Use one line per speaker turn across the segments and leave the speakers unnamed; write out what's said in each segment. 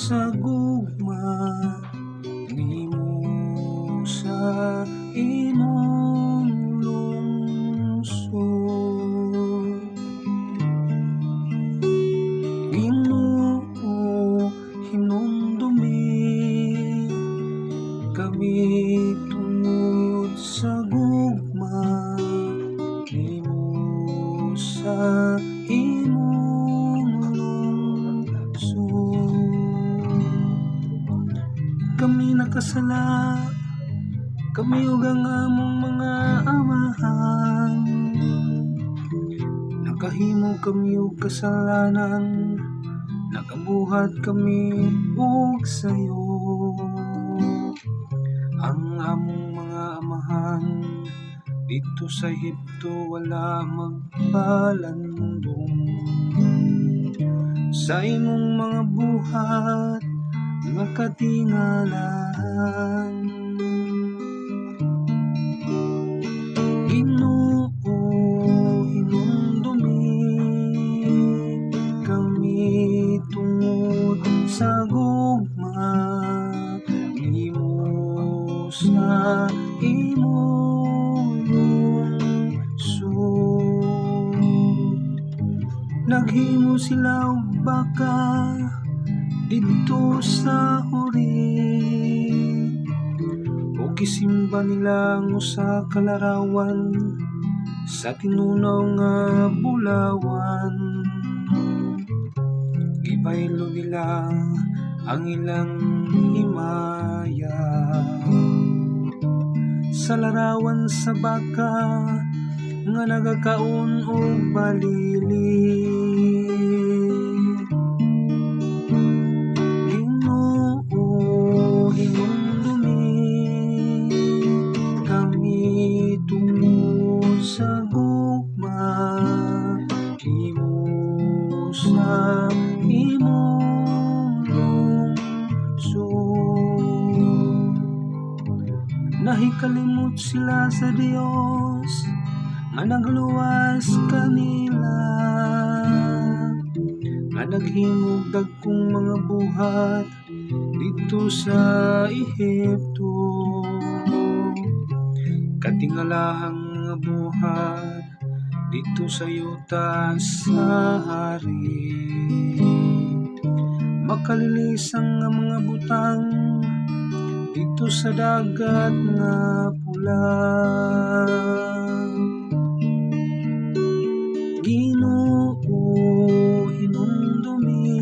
sa gugma nimo sa imong lungsod. Ginoo, hinumdumi kami tungod sa gugma nimo sa imong lungsod. Kami nakasala, kami ug ang among mga amahan, nakahimo kami og kasalanan, nakabuhat kami ug sayo. Ang among mga amahan dito sa Ehipto wala magpalandong. Sa imong mga buhat nga katingalan, Ginoo, hinumdumi kami tungod sa gugma nimo sa imong lungsod. Naghimo sila og baka didto sa huri, o gisimba nila ang usa ka larawan sa tinunaw nga bulawan. Gibaylo nila ang ilang himaya sa larawan sa baka nga nagakaon og balili. Sa gugma nimo sa imong lungsod. Nahikalimot sila sa Dios nga nagluwas kanila, nga naghimog dagkong mga buhat dito sa Ehipto. Katingalahang mga buhat dito sa yuta sa hari, makalilisang nga mga butang dito sa dagat nga pula. Ginoo, hinumdumi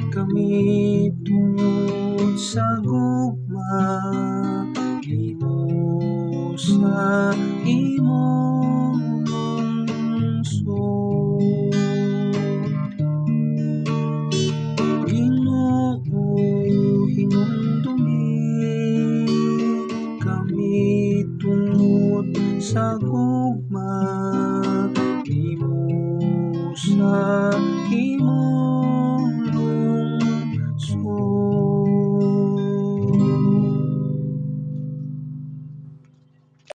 kami tungod sa gugma nimo sa imong lungsod. Ginoo, hinumdumi kami tungod sa gugma nimo sa imong